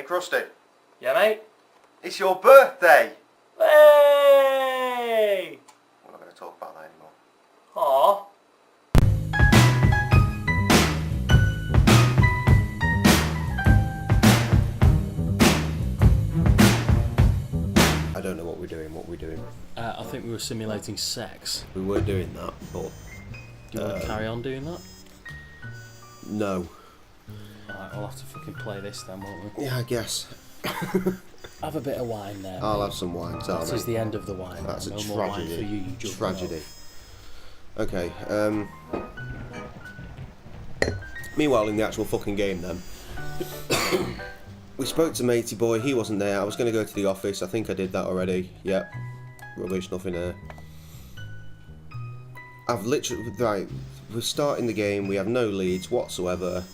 Hey, Krusty. Yeah, mate? It's your birthday! Hey! We're not going to talk about that anymore. Aww. I don't know what we're doing. I think we were simulating sex. We were doing that, but... Do you want to carry on doing that? No. Alright, we'll have to fucking play this then, won't we? Yeah, I guess. Have a bit of wine there. I'll have some wine, tell This me. is the end of the wine. That's no a more wine tragedy. for you, you jug Tragedy. off. Okay, meanwhile, in the actual fucking game then, we spoke to Matey Boy, he wasn't there. I was going to go to the office, I think I did that already. Yep, rubbish, nothing there. I've literally, right, we're starting the game, we have no leads whatsoever.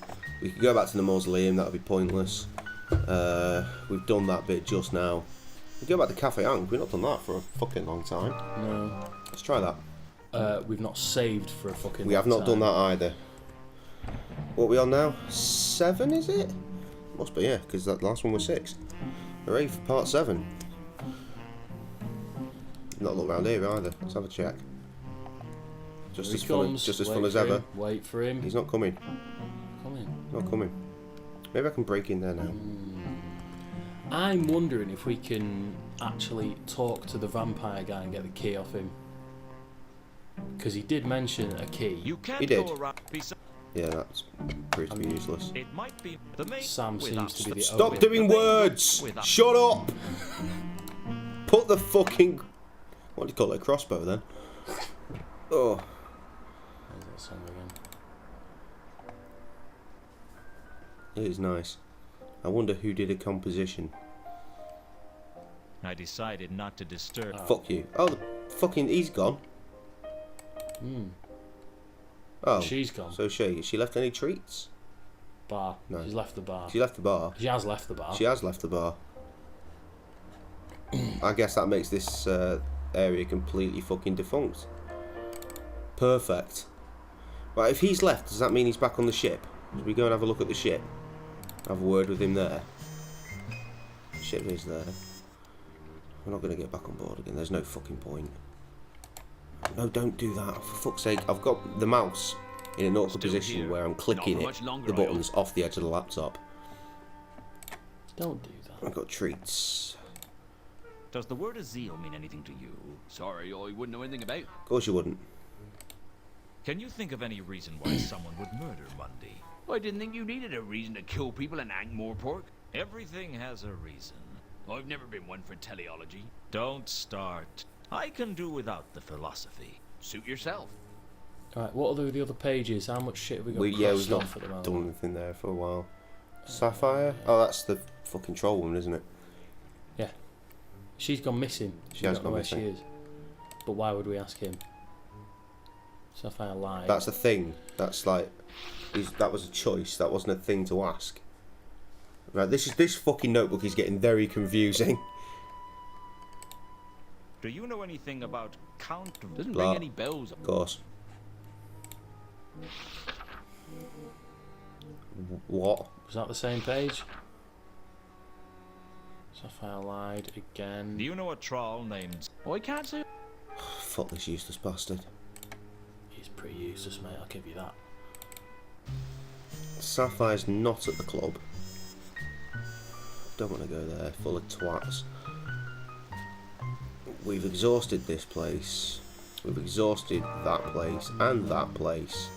We could go back to the mausoleum, that would be pointless. We've done that bit just now. We go back to Cafe Ang, we've not done that for a fucking long time. No. Let's try that. We've not saved for a fucking We have not done that either. What are we on now? 7, is it? Must be, yeah, because that last one was 6. Hooray for part 7. Not look round here either. Let's have a check. Just as fun as ever. Wait for him. He's not coming. Coming. Not coming. Maybe I can break in there now. I'm wondering if we can actually talk to the vampire guy and get the key off him. Because he did mention a key. You can't He did. go around Yeah, that's proved to be useless. It might be the main Sam seems to be the Stop only... doing words! Shut up! Put the fucking... What do you call it? A crossbow then? Oh. There's that song again. It is nice. I wonder who did a composition. I decided not to disturb. Fuck you. Oh, the fucking... He's gone. Oh. She's gone. So she left any treats? Bar. No. She's left the bar. She left the bar. She has left the bar. She has left the bar. I guess that makes this area completely fucking defunct. Perfect. Right, if he's left, does that mean he's back on the ship? Should we go and have a look at the ship? Have a word with him there. The ship is there. We're not going to get back on board again. There's no fucking point. No, don't do that. For fuck's sake, I've got the mouse in an awkward position where I'm clicking the buttons off the edge of the laptop. Don't do that. I've got treats. Does the word Azil mean anything to you? Sorry, I wouldn't know anything about. Of course you wouldn't. Can you think of any reason why someone would murder Mundy? I didn't think you needed a reason to kill people in Ankh-Morpork. Everything has a reason. I've never been one for teleology. Don't start. I can do without the philosophy. Suit yourself. Right, what are the other pages? How much shit have we got We've crossed not off at the moment? done anything there for a while. Sapphire? Oh, that's the fucking troll woman, isn't it? Yeah. She's gone missing. She has don't know gone where missing. she is. But why would we ask him? Sapphire lied. That's a thing. That's like... that was a choice. That wasn't a thing to ask. Right, this fucking notebook is getting very confusing. Do you know anything about Count? Doesn't Blah. ring any bells. Of course. What? Was that the same page? Sapphire lied again. Do you know a troll named? Oh, I can't say. Fuck this useless bastard. He's pretty useless, mate. I'll give you that. Sapphire's not at the club. Don't want to go there. Full of twats. We've exhausted this place. We've exhausted that place and that place.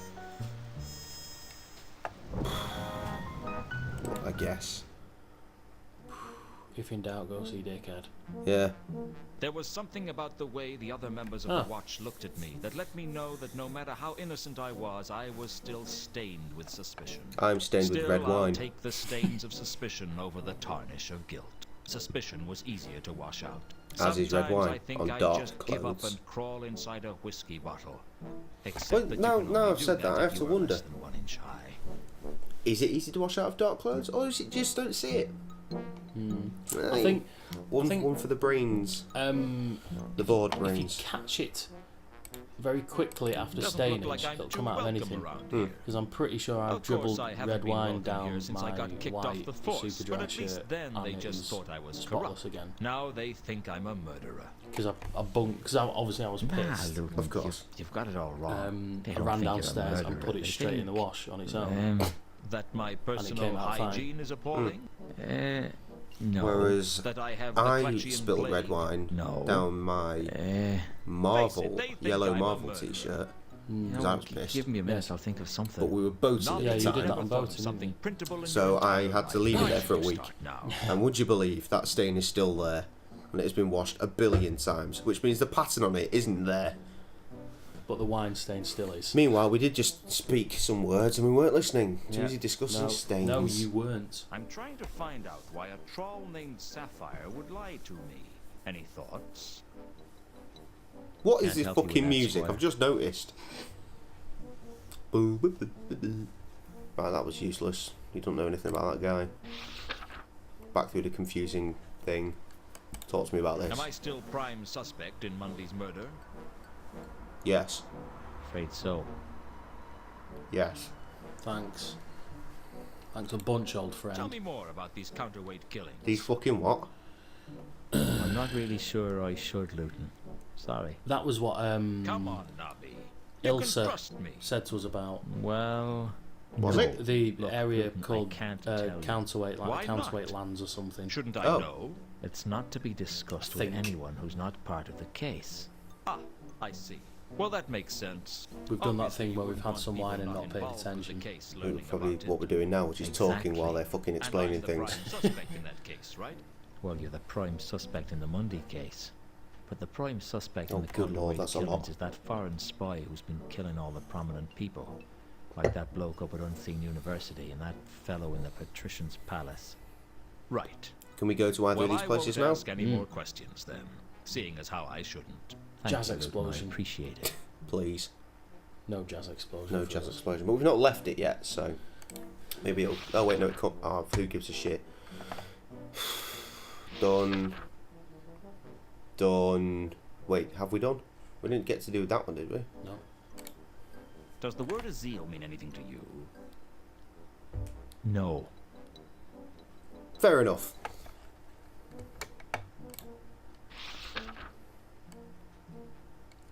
I guess. If in doubt, go see Dickhead. Yeah. There was something about the way the other members of the Watch looked at me that let me know that no matter how innocent I was still stained with suspicion. I'm stained Still, with red I'll wine. take the stains of suspicion over the tarnish of guilt. Suspicion was easier to wash out. As is red Sometimes wine I think on I'd dark just give up clothes. and crawl inside a whiskey bottle. Except Well, that you now can only I've do said that, I have if to you are wonder. less than 1 inch high. Is it easy to wash out of dark clothes, or is it just don't see it? I think one for the brains. the The board if you brains. catch it very quickly after Doesn't staining, look like I'm it'll too come out of welcome anything. around here. Because I'm pretty sure I've Of course, dribbled I haven't red been wine welcome down here since I my got kicked off white the force, super but dry at least shirt, then and they it just was thought I was spotless corrupt. again. Now they think I'm a murderer. Because I bunked. Because obviously I was pissed. Luton, Of course. You've got it all wrong. They I don't ran think you're a downstairs and murderer. put it They straight in the think, wash on its own. That my came personal out fine. hygiene is appalling. No. Whereas That I have the I Clutchian spilled plague. red wine No. down my Face Marvel, it, they think yellow I'm a Marvel murderer. t-shirt. No, Because I was pissed. give me a minute, I'll think of something. But we were boating Not at Yeah, the you time. did that on Never thought boating, something didn't printable in So your I entire had to life. leave it Why there for a should you week. start now? And would you believe that stain is still there? And it has been washed 1 billion times, which means the pattern on it isn't there. But the wine stain still is. Meanwhile, we did just speak some words and we weren't listening. Too Yeah. busy discussing no, stains. No, you weren't. I'm trying to find out why a troll named Sapphire would lie to me. Any thoughts? What is Can't this help you with fucking that, music? Squire. I've just noticed. Boo, boo, boo, boo, boo. Right, that was useless. You don't know anything about that guy. Back through the confusing thing. Talk to me about this. Am I still prime suspect in Mundy's murder? Yes. Afraid so. Yes. Thanks. Thanks a bunch, old Tell friend. me more about these counterweight killings. These fucking what? I'm not really sure I should, Luton. Sorry. That was what Come on, Nobby. You can Ilsa trust me. said to us about Well... Was no. it? the Look, area Luton, I called can't tell you. counterweight, Why like counterweight not? lands or something. Shouldn't I Oh. know? It's not to be discussed I with think. anyone who's not part of the case. Ah, I see. Well, that makes sense. We've done that Obviously, thing you where we've wouldn't had want some people wine and not paid involved with the attention. case learning Probably about what it. we're doing now, which is talking while Exactly. they're fucking And explaining I'm the things. prime suspect in that case, right? Well, you're the prime suspect in the Mundy case. But the prime suspect Oh, in the good lord, counterweight that's a lot. killings is that foreign spy who's been killing all the prominent people. Like that bloke up at Unseen University and that fellow in the Patrician's Palace. Right. Can we go to either of Well, these I places won't now? ask any more questions then, seeing as how I shouldn't. Thank Jazz you, Luton, explosion. I appreciate it. Please. No jazz explosion. No for jazz us. explosion. But we've not left it yet, so maybe it'll... Oh wait, no, it can't... Oh, who gives a shit? Done. Done. Wait, have we done? We didn't get to do that one, did we? No. Does the word Azil mean anything to you? No. Fair enough.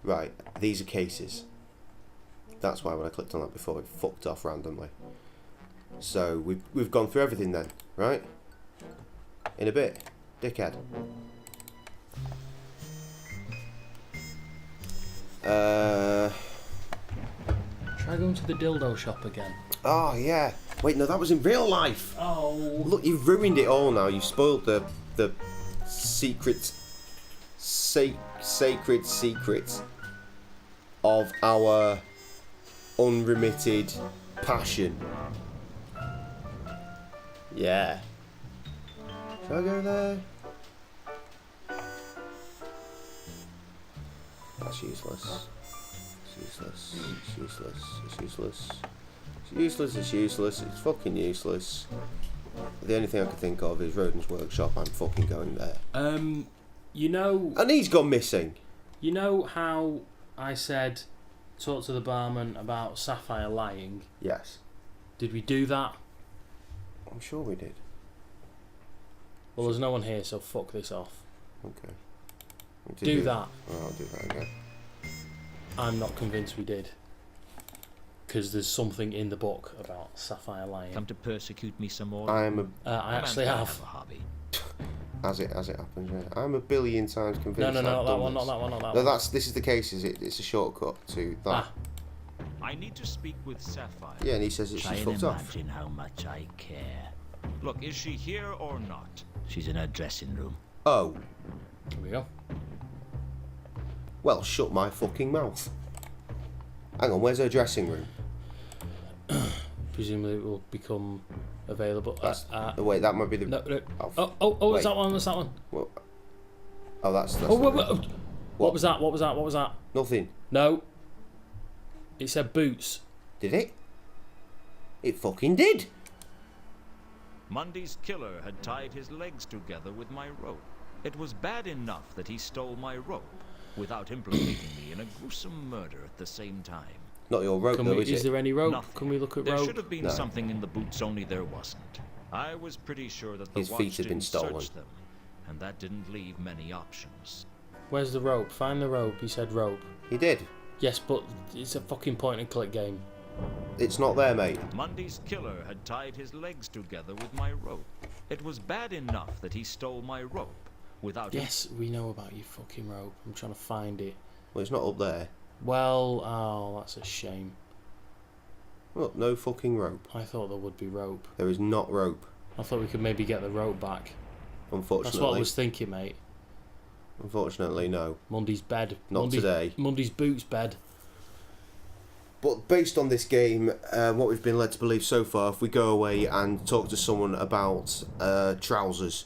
Right, these are cases. That's why when I clicked on that before, it fucked off randomly. So we've gone through everything then, right? In a bit, dickhead. Try going to the dildo shop again. Oh yeah. Wait, no, that was in real life. Oh. Look, you've ruined it all now. You've spoiled the secret, sacred secret of our unremitted passion. Yeah. Shall I go there? That's useless. It's useless. It's useless. It's useless. It's useless. It's useless. It's fucking useless. The only thing I can think of is Rodin's workshop. I'm fucking going there. You know. And he's gone missing. You know how I said talk to the barman about Sapphire lying? Yes. Did we do that? I'm sure we did. Well, there's no one here, so fuck this off. Okay. We did Do that. Oh, I'll do that again. I'm not convinced we did. Because there's something in the book about Sapphire lying. Come to persecute me some more? I'm a, I actually Man, I have. a hobby. as it happens. Yeah. I'm a billion times convinced. No, I've not that done one, this. not that one, not that No, one. this is the case. Is it? It's a shortcut to that. Ah, I need to speak with Sapphire. Yeah, and he says that Try she's and fucked off. imagine how much I care. Look, is she here or not? She's in her dressing room. Oh, here we go. well, shut my fucking mouth. Hang on, where's her dressing room? Presumably it will become available. Wait, that might be the. No, no. Oh, Oh, wait. it's that one, it's that one. Well, oh, that's Oh, wait, not- wait, what was that? What was that? What was that? nothing. No. It said boots. Did it? It fucking did. Mundy's killer had tied his legs together with my rope. It was bad enough that he stole my rope, without implicating me in a gruesome murder at the same time. Not your rope, though, is Is it? there any rope? Nothing. Can we look at There rope? should have been No. something in the boots, only there wasn't. I was pretty sure that the His watch feet had been didn't stolen. search them, and that didn't leave many options. Where's the rope? Find the rope. He said rope. He did. Yes, but it's a fucking point and click game. It's not there, mate. Mundy's killer had tied his legs together with my rope. It was bad enough that he stole my rope without... Yes, we know about your fucking rope. I'm trying to find it. Well, it's not up there. Well, oh, that's a shame. Look, no fucking rope. I thought there would be rope. There is not rope, I thought we could maybe get the rope back. unfortunately. That's what I was thinking, mate. Unfortunately, no. Mundy's bed. Not today. Mundy's boots bed. But based on this game, what we've been led to believe so far, if we go away and talk to someone about trousers,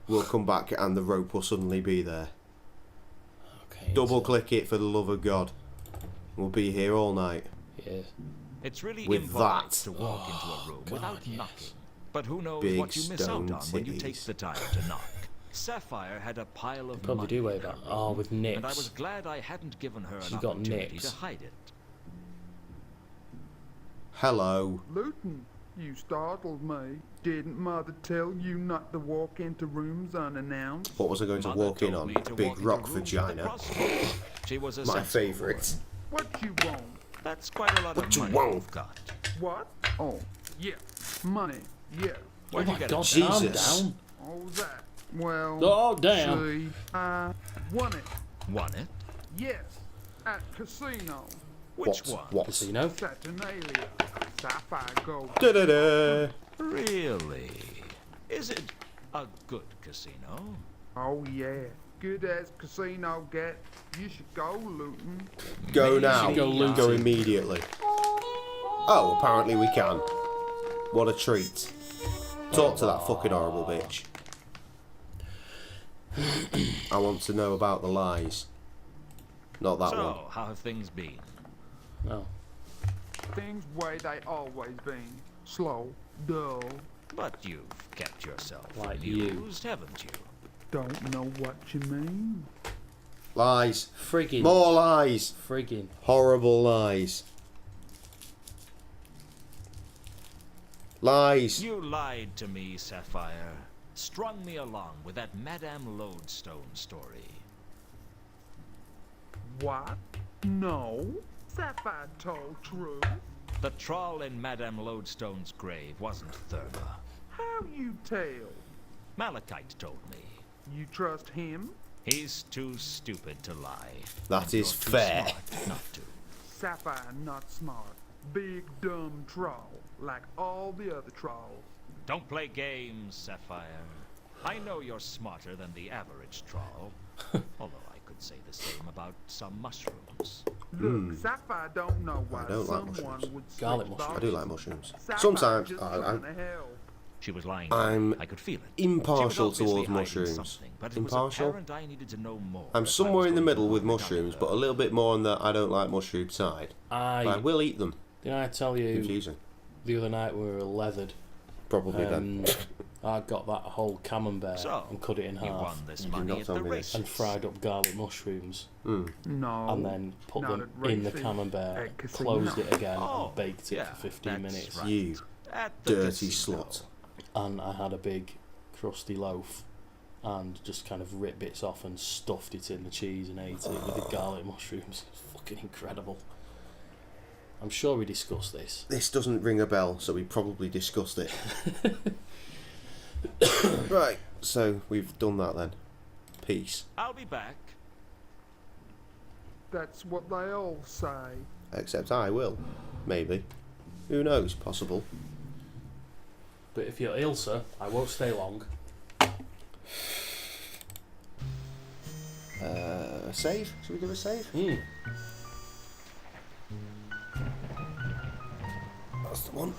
we'll come back and the rope will suddenly be there. Okay. Double click it for the love of God. We'll be here all night. Yeah. It's really With impolite that. to walk into a room God, without yes. knocking. But who knows Big what you miss out on stone when you take titties. the time to knock. Sapphire had a pile of Probably money do weigh in her that. room, Oh, with nips. and I was glad I hadn't given her She's an got opportunity nips. to hide it. Hello. Luton, you startled me. Didn't Mother tell you not to walk into rooms unannounced? What was I going to Mother walk in told on? me to Big walk into rock rooms with vagina. a prostitute. She was a My sensible favourite. woman. What you want? That's quite a lot What of you money want? you've got. What? Oh, yeah. Money, yeah. Where'd Oh you my get God, it? Jesus. calm down. Oh, that. Well, Oh, damn. see, I won it. Won it? Yes, at casino. Which one? What? Casino. Saturnalia. Sapphire gold. Da-da-da. Really? Is it a good casino? Oh, yeah. Good as casino get. You should go, Luton. Go Maybe now. you go Go looting. immediately. Oh, apparently we can. What a treat. Talk to that fucking horrible bitch. I want to know about the lies. Not that one. So, how have things been? Oh. Things way they always been. Slow, dull. But you've kept yourself Like you. amused, haven't you? Don't know what you mean. Lies. Friggin'. More lies. Friggin'. Horrible lies. Lies. You lied to me, Sapphire. Strung me along with that Madame Lodestone story. What? No. Sapphire told truth. The trawl in Madame Lodestone's grave wasn't Therma. How you tell? Malachite told me. You trust him? He's too stupid to lie. That and is you're too fair. smart not to. Sapphire not smart. Big dumb troll. Like all the other trolls. Don't play games, Sapphire. I know you're smarter than the average troll. Although I could say the same about some mushrooms. Look, Sapphire don't know why I don't like someone mushrooms. would Garlic slip mushrooms. I do like mushrooms. Sapphire Sometimes just I gone to hell. She was lying. I'm I could feel it. impartial She was obviously towards hiding mushrooms. something, but it Impartial? was apparent I needed to know more I'm if I somewhere was in the going middle to with look after mushrooms, her. but a little bit more on the I don't like mushroom side. But I will eat them. Didn't I tell you Confusing. the other night we were leathered? Probably then. I got that whole camembert So, and cut it in you half won this did money not at tell the me this. races. and fried up garlic mushrooms No. and then put not them at in the races, camembert, at casino. closed it again Oh, and baked it yeah, for 15 that's minutes. right. You At the dirty casino. slut. And I had a big crusty loaf and just kind of ripped bits off and stuffed it in the cheese and ate it with the garlic mushrooms. It's fucking incredible. I'm sure we discussed this. This doesn't ring a bell, so we probably discussed it. Right, so we've done that then. Peace. I'll be back. That's what they all say. Except I will. Maybe. Who knows? Possible. But if you're ill, sir, I won't stay long. Save? Should we do a save? That's the one.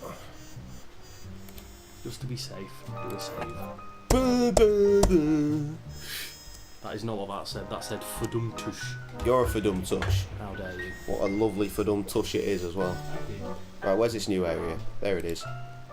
Just to be safe, do a save. That is not what that said. That said fudumtush. You're a fadum touch. How dare you? What a lovely fadum tush it is as well. Right, where's this new area? There it is.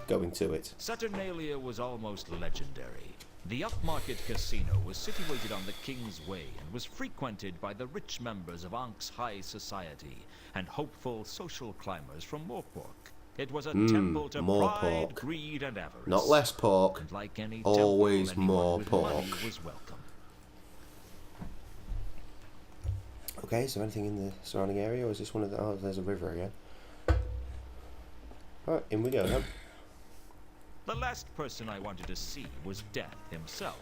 going to it. Saturnalia was almost legendary. The upmarket casino was situated on the King's Way and was frequented by the rich members of Ankh's high society and hopeful social climbers from Morpork. It was a temple to more pride, pork. greed, and avarice. Not less pork, And like any always temple, anyone more with pork. money was welcome. Okay, is there anything in the surrounding area, or is this one of the... Oh, there's a river again. Alright, in we go then. The last person I wanted to see was Death himself,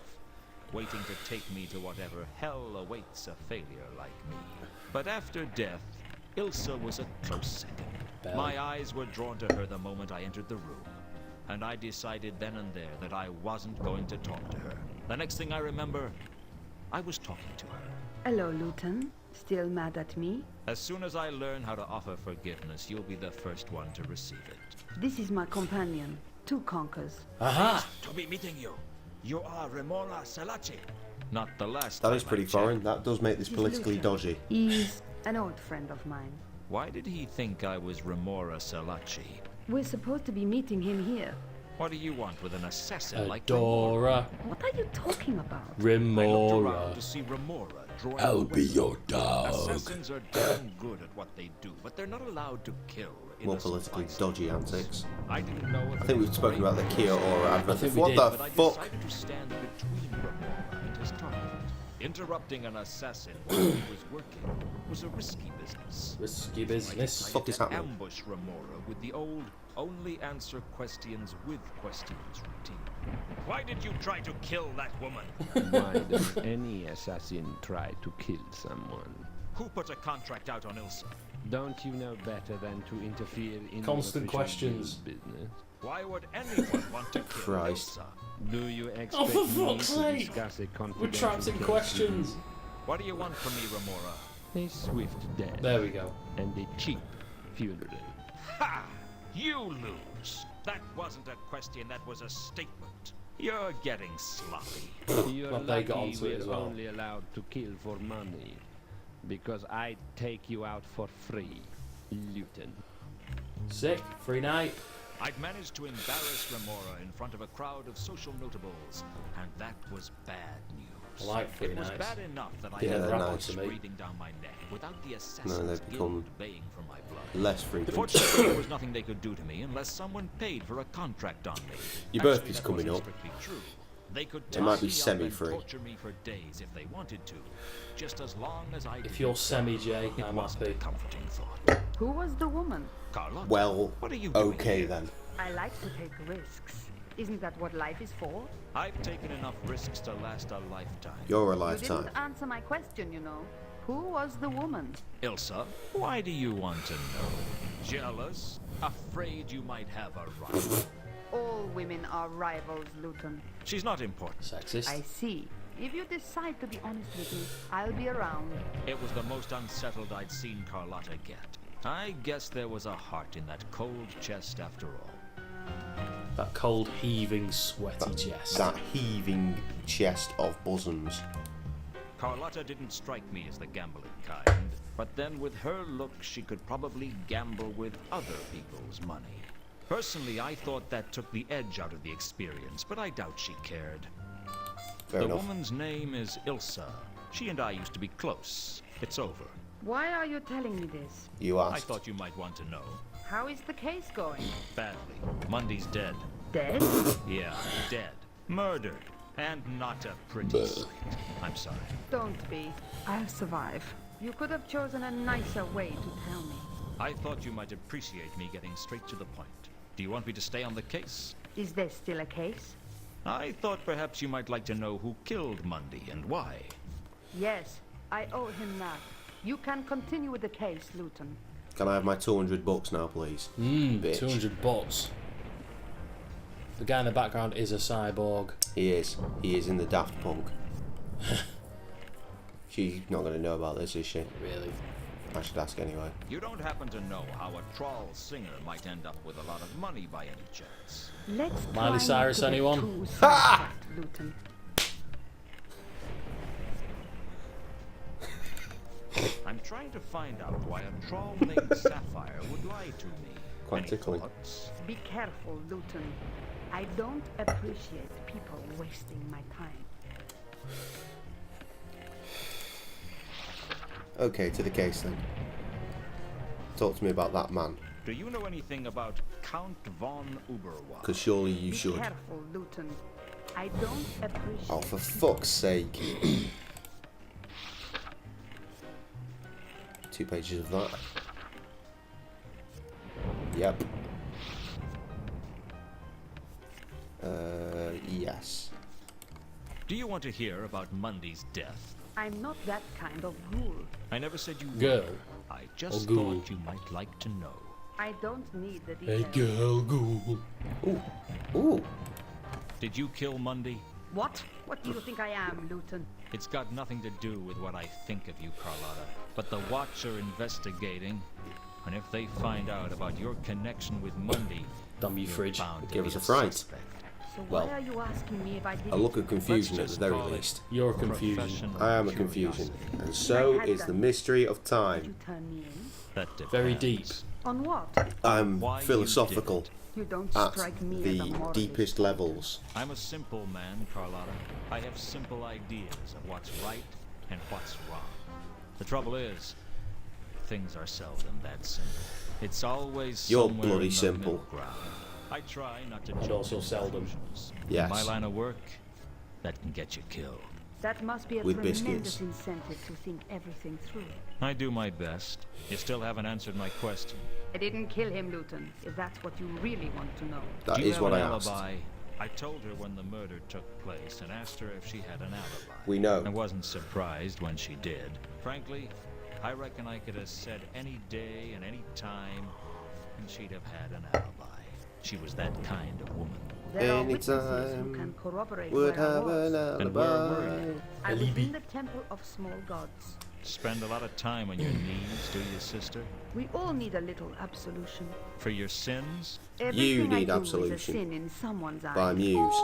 waiting to take me to whatever hell awaits a failure like me. But after Death, Ilsa was a close second. Bell. My eyes were drawn to her the moment I entered the room, and I decided then and there that I wasn't going to talk to her. The next thing I remember, I was talking to her. Hello, Luton. Still mad at me? As soon as I learn how to offer forgiveness, you'll be the first one to receive it. This is my companion, Two Conkers. Aha! To be meeting you. You are Remora Salachi. Not the last That time is pretty I checked. foreign. That does make this He's politically Luton. dodgy. He's an old friend of mine. Why did he think I was Remora Salachi? We're supposed to be meeting him here. What do you want with an assassin like Remora? Adora. What are you talking about? I looked around Remora. to see Remora drawing I'll a be weapon. your dog. Assassins are damn good at what they do, but they're not allowed to kill More innocent politically bystanders. dodgy antics. I didn't know if I think it we've was spoken about the great Kia Aura advert. think we What did, the but I fuck? decided to stand between Remora and his target. Interrupting an assassin while he was working was a risky business. Risky I business. decided Fuck is to happening? ambush Remora with the old only answer questions with questions routine. Why did you try to kill that woman? Why does any assassin try to kill someone? Who put a contract out on Ilsa? Don't you know better than to interfere in Constant official questions. business? Why would anyone want to kill Christ. Ilsa? Do you expect Oh, for me fuck's to sake! discuss a We're confidential trapped in case with questions. you? What do you want from me, Remora? A swift death There we go. and a cheap funeral. Ha! You lose. That wasn't a question, that was a statement. You're getting sloppy. You're But they got lucky onto it we're as well. only allowed to kill for money, because I'd take you out for free, Luton. Sick. Free night. I'd managed to embarrass Remora in front of a crowd of social notables, and that was bad news. I like free It was nights. bad enough that I Yeah, had they're rockets nice to me. breathing down my neck without the assassins they've become guild baying for my blood. Less frequent. Fortunately, there was nothing they could do to me unless someone paid for a contract on me. Your birthday's that coming wasn't up. strictly true. They could It might tie be me up semi-free. and torture me for days if they wanted to, just as long as I If didn't you're die. semi-J, It I'm wasn't a happy. comforting thought. Who was the woman? Carlotta, Well, what are you doing okay here? then. I like to take risks. Isn't that what life is for? I've taken enough risks to last a lifetime. You're a You lifetime. didn't answer my question, you know. Who was the woman? Ilsa, why do you want to know? Jealous? Afraid you might have a rival? All women are rivals, Luton. She's not important. Sexist. I see. If you decide to be honest with me, I'll be around. It was the most unsettled I'd seen Carlotta get. I guess there was a heart in that cold chest after all. That cold, heaving, sweaty chest. That heaving chest of bosoms. Carlotta didn't strike me as the gambling kind, but then with her look she could probably gamble with other people's money. Personally, I thought that took the edge out of the experience, but I doubt she cared. Fair The enough. woman's name is Ilsa. She and I used to be close. It's over. Why are you telling me this? You I asked. thought you might want to know. How is the case going? Badly. Mundy's dead. Dead? Yeah, dead. Murdered. And not a pretty sight. I'm sorry. Don't be. I'll survive. You could have chosen a nicer way to tell me. I thought you might appreciate me getting straight to the point. Do you want me to stay on the case? Is there still a case? I thought perhaps you might like to know who killed Mundy and why. Yes, I owe him that. You can continue with the case, Luton. Can I have my 200 bucks now, please? Bitch. 200 bots. The guy in the background is a cyborg. He is. He is in the Daft Punk. She's not going to know about this, is she? Really. I should ask anyway. You don't happen to know how a troll singer might end up with a lot of money by any chance. Let's Miley try not Cyrus, to get anyone? too sidetracked, Luton. I'm trying to find out why a troll named Sapphire would lie to me. quite Any tickling. thoughts? Be careful, Luton. I don't appreciate people wasting my time. Okay, to the case then. Talk to me about that man, Do you know anything about Count von Uberwa? because surely you Be should. careful, Luton. I don't appreciate. Oh, for fuck's sake. 2 pages of that. Yep. Yes. Do you want to hear about Mundy's death? I'm not that kind of ghoul. I never said you Girl. were. I just Or ghoul. thought you might like to know. I don't need the Hey, details. girl, ghoul. Ooh. Did you kill Mundy? What? What do you think I am, Luton? It's got nothing to do with what I think of you, Carlotta. But the Watch are investigating, and if they find out about your connection with Mundy, Damn you, you're fridge. bound to Give be us a a fright. suspect. So Well, why are you asking me if I did A look it? of confusion at Let's the just very call it least. You're a confusion. professional I am a confusion. curiosity. And so I had is that. the mystery of Did time. you turn me in? That Very depends. On what? I'm Why you philosophical did You don't at strike me as a the moralist. deepest levels. I'm a simple man, Carlotta. I have simple ideas of what's right and what's wrong. The trouble is, things are seldom that simple. It's always You're somewhere bloody in the simple. middle ground. I try not to And jump also to seldom. conclusions. Yes. In my line of work, that can get you killed. That must be a With tremendous biscuits. incentive to think everything through. I do my best. You still haven't answered my question. I didn't kill him, Luton, if that's what you really want to know. That Do you is have what I an asked. alibi? I told her when the murder took place and asked her if she had an alibi. We know. I wasn't surprised when she did. Frankly, I reckon I could have said any day and any time, and she'd have had an alibi. She was that kind of woman. There are witnesses Anytime who can corroborate would where I have was. an And where alibi. were you? I was Alibi. in the Temple of Small Gods. Spend a lot of time on your knees, do you, sister? We all need a little absolution. For your sins? Everything need I do absolution. is a sin in someone's eyes. By Muse.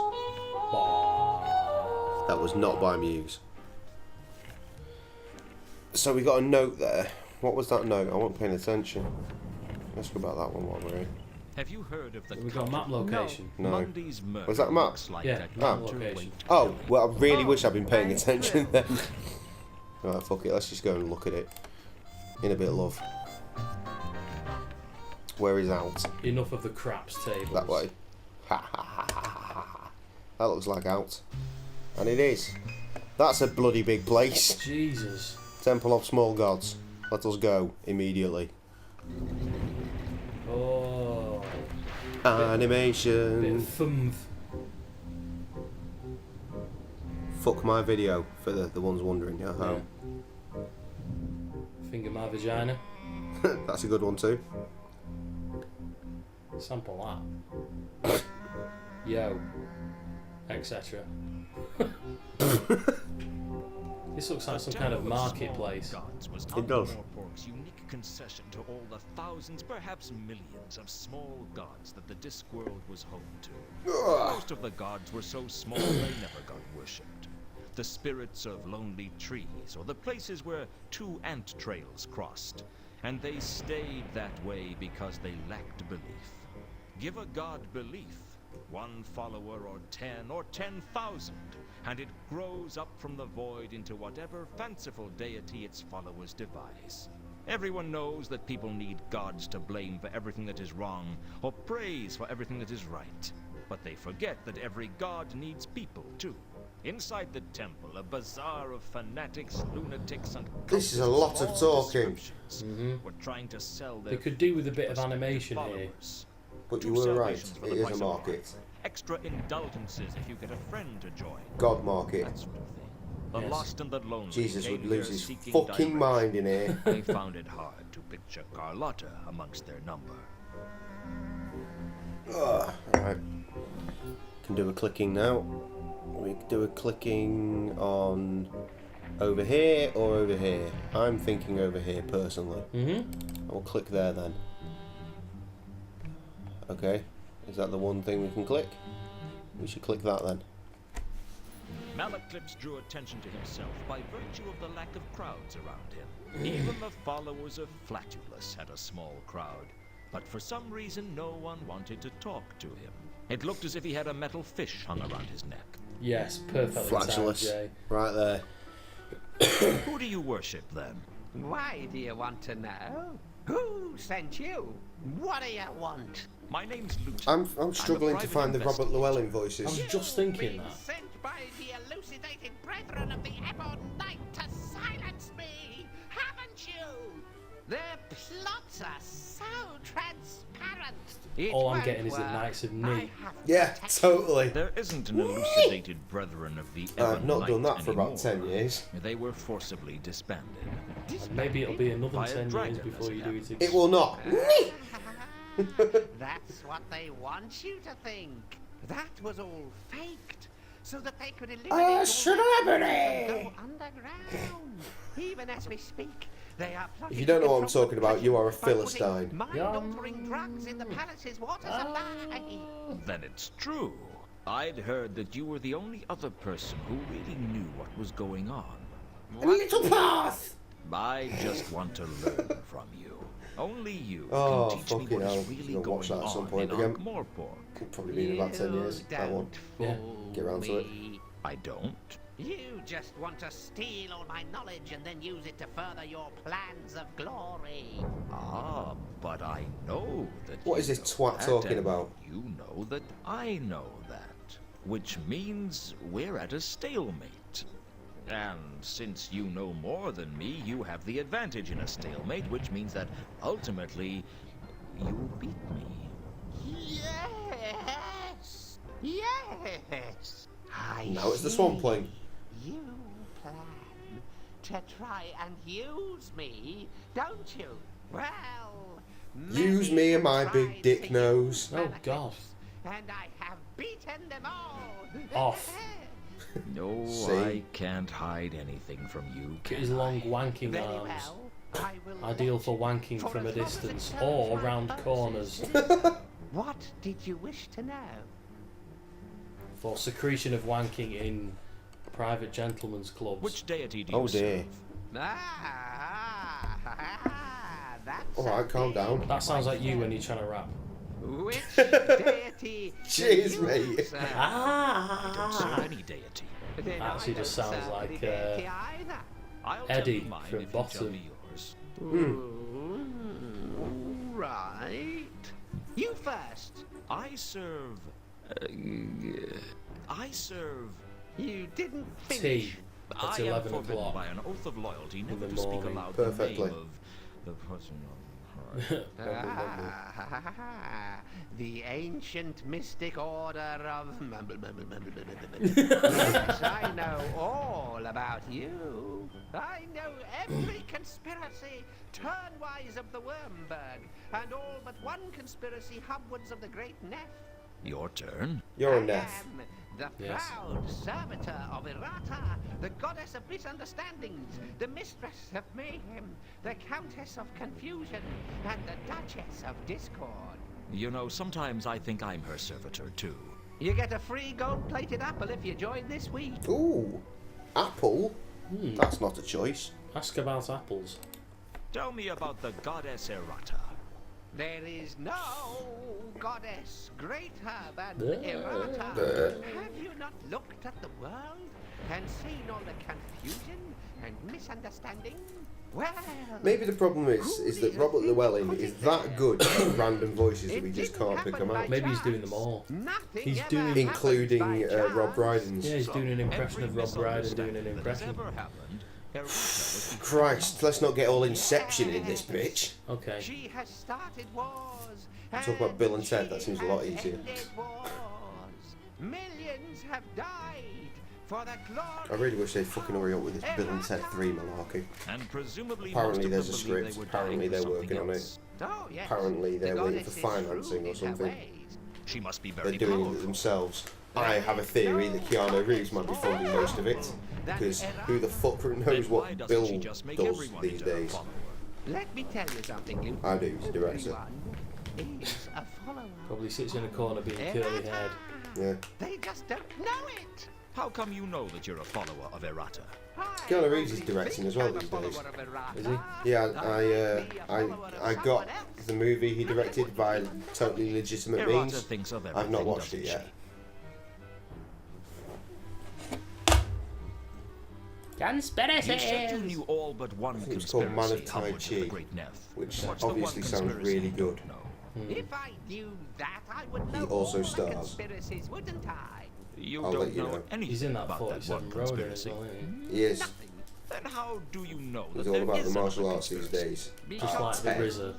That was not by Muse. So we got a note there. What was that note? I wasn't paying attention. Let's go about that one while we're in. Have you heard of the We got a map Count- location. No. Mundy's murder Was that a map? looks like Yeah, a map counterweight location. Oh, well, I really Oh, wish I'd been paying I'm attention thrilled. then. Right, fuck it. Let's just go and look at it. In a bit of love. Where is out? Enough of the craps tables. That way. Ha ha ha ha ha ha. That looks like out. And it is. That's a bloody big place. Jesus. Temple of Small Gods. Let us go immediately. Oh. Bit Animation. of thumph. Fuck my video for the ones wondering at home. Finger my vagina. That's a good one too. Sample that. Yo. Etc. This looks like some kind of marketplace. It does. Morpork's unique concession to all the thousands, perhaps millions, of small gods that the Discworld was home to. Most of the gods were so small they never got worshipped. The spirits of lonely trees, or the places where two ant trails crossed, and they stayed that way because they lacked belief. Give a god belief, one follower or 10,000, and it grows up from the void into whatever fanciful deity its followers devise. Everyone knows that people need gods to blame for everything that is wrong, or praise for everything that is right. But they forget that every god needs people, too. Inside the temple, a bazaar of fanatics, lunatics, and This is a cultists lot of all talking. descriptions were trying to sell their They could do with a bit of prospective animation here. followers. But you Two were right. salvations for It the is price a of one. market. Extra indulgences if you get a friend to join. God market. That sort of thing. The Yes. lost and the lonely. Jesus came would lose here his seeking fucking direction. mind in here. They found it hard to picture Carlotta amongst their number. Alright. Can do a clicking now. We can do a clicking on over here or over here. I'm thinking over here personally. I'll click there then. Okay. Is that the one thing we can click? We should click that then. Malaclips drew attention to himself by virtue of the lack of crowds around him. Even the followers of Flatulus had a small crowd. but for some reason no one wanted to talk to him. It looked as if he had a metal fish hung around his neck. Yes, perfectly timed, Flatulous. Jay. Right there. Who do you worship then? Why do you want to know? Who sent you? What do you want? My name's Luton. I'm struggling to find the Robert Llewellyn I voices. was just thinking that. Sent by the elucidated brethren of the Ebon Knight to silence me, haven't you? Their plots are so transparent. It All I'm won't getting is the work. Knights of I Knee. have to Yeah, protect totally. There isn't an elucidated brethren of the I've Ebon not done Knight that for about 10 anymore. years. They were forcibly disbanded. And maybe it'll be another By a 10 years dragon, before as it you do it happens. again. It will not. That's what they want you to think. That was all faked, so that they could eliminate all celebrity! and go underground. Even as we speak, they are plotting If you don't know to what I'm talking about, you are a by putting Philistine. mind-altering drugs in the palace's waters alive. Then it's true. I'd heard that you were the only other person who really knew what was going on. Little path! I just want to learn from you. Only you Oh, can teach me fucking what hell. is really Gonna going watch that at some on point in again. Ankh-Morpork. Could probably be in about 10 years, that one. Yeah, get round to it. I don't. You just want to steal all my knowledge and then use it to further your plans of glory. Ah, but I know that. What you is this know twat that, talking and about? You know that I know that, which means we're at a stalemate. And since you know more than me, you have the advantage in a stalemate, which means that ultimately you'll beat me. Yes! Yes! I Now it's the see. Swampling. You plan to try and use me, don't you? Well, Use many me and have my tried big dick to nose. use Oh, God. benefits, and I have beaten them all. Off. No, See? I can't hide anything from you. Look at Can his long wanking Very arms. well. I will Ideal let for you, wanking for from a as long as it distance serves or my round purposes. corners. What did you wish to know? For secretion of wanking in private gentlemen's clubs. Which deity do you Oh dear. serve? That's Alright, calm down. That sounds like you when you're trying to rap. Which deity? Cheers, do you mate. serve? I don't serve any deity. Then Actually I just don't sounds serve like, any deity either. I'll Eddie tell you mine from if you tell Bottom. me yours. Right. You first. I serve. You didn't Tea finish. at I am 11 forbidden o'clock. by an oath of loyalty never the to speak morning. aloud Perfectly. the name of the person on The ancient mystic order of Yes, I know all about you. I know every conspiracy turnwise of the Wormberg, and all but one conspiracy hubwards of the Great Neff. Your turn. You're a I Neff. am the Yes. proud servitor of Errata, the goddess of misunderstandings, the mistress of mayhem, the countess of confusion, and the duchess of discord. You know, sometimes I think I'm her servitor too. You get a free gold-plated apple if you join this week. Ooh. Apple? That's not a choice. Ask about apples. Tell me about the goddess Errata. There is no goddess greater than There. Errata. Have you not looked at the world and seen all the confusion and misunderstanding? Well, Maybe the problem is that Robert Llewellyn is that good at random voices that we just can't pick them out. Maybe he's doing them all. nothing He's ever doing- happens Including by Rob chance. Brydon's. Yeah, he's doing an impression Every of Rob Brydon doing an misunderstanding that has impression. ever happened, Errata was the Christ, let's not get all Inception in this bitch. Okay. She has started wars. Talk about Bill and Ted, that she seems a lot has easier. ended wars. Millions have died for the glory. I really wish they'd fucking hurry up with this Bill and Ted 3 malarkey. And presumably Apparently most there's of a them believe script, they were apparently dying for they're working something on it. else. Oh, yes. Apparently they're The waiting for goddess is financing shrewd or in her something. ways. She must be They're very doing it powerful. themselves. I have a theory that Keanu Reeves might be funding most of it, because who the fuck knows Then why what doesn't Bill she just make does everyone these into her days. follower? Let me tell you something, Luke. I do, he's a director. Everyone is a follower. Probably sits in a corner being curly haired. Yeah. They just don't know it. How come you know that you're a follower of Errata? Keanu Reeves is directing as well these days. Is he? Yeah, I got the movie he directed by totally legitimate Errata means. thinks of I've not everything, watched it doesn't yet. Conspiracy! You said you knew all but one think it's called conspiracy, Man of Tai Howard of the Chi, Great Nef. which What's the one obviously sounds conspiracy really you good. don't know? If I knew that, I would He know also all stars. the conspiracies, wouldn't I? You I'll don't let you know know. anything He's in that about that 47 one road as conspiracy. well, isn't He is. Nothing. Then how do you know that He's all there about the is martial another arts these conspiracy? days. he? Just like the RZA.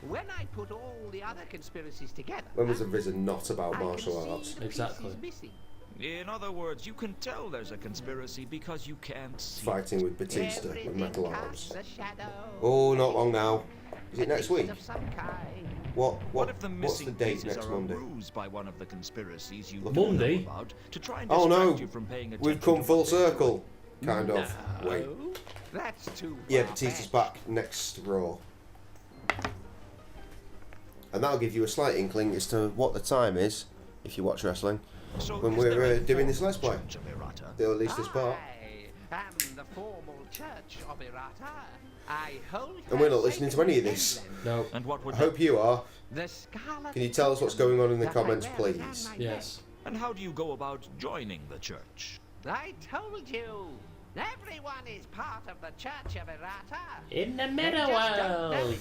When I put all the other conspiracies together, When was the RZA not about I can martial see arts? the Exactly. pieces missing. In other words, you can tell there's a conspiracy because you can't see Fighting it. with Batista with Everything metal casts arms. a shadow. Oh, not long now. Is it A next beast week? of some kind. What if the What's the missing date pieces next are Monday? a ruse by one of the conspiracies you Look don't Monday? know about to try and Oh distract no, you from paying attention we've come to full what they're doing? circle. Kind of. Wait. No, that's too Yeah, far Batista's back. back next Raw. And that'll give you a slight inkling as to what the time is, if you watch wrestling, So when is we're there a doing this Let's formal Play. Church of Errata? Or at least this part. I am the formal church of Errata. I hold And we're her not listening to any of this. sacred No. And what would I hope you are. The scarlet Can you tell us what's going on in the that I comments, wear please? down my Yes. And how do you go about joining the church? neck. I told you. Everyone is part of the church of Errata. In the They middle just don't know world. it.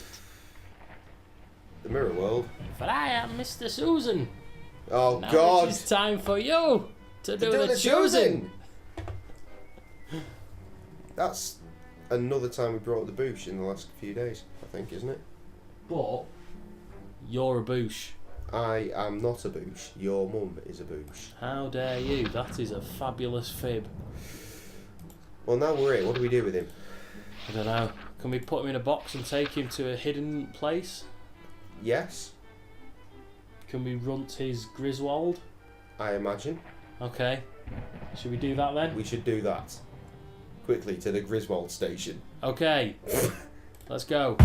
The Mirror World. For I am Mr. Susan. Oh Now God! It's time for you to do, Do the choosing. That's another time we brought up the boosh in the last few days, I think, isn't it? But you're a boosh. I am not a boosh. Your mum is a boosh. How dare you? That is a fabulous fib. Well, now we're here. What do we do with him? I don't know. Can we put him in a box and take him to a hidden place? Yes, Can we runt his Griswold? I imagine. Okay. Should we do that then? We should do that. Quickly to the Griswold station. Okay. Let's go.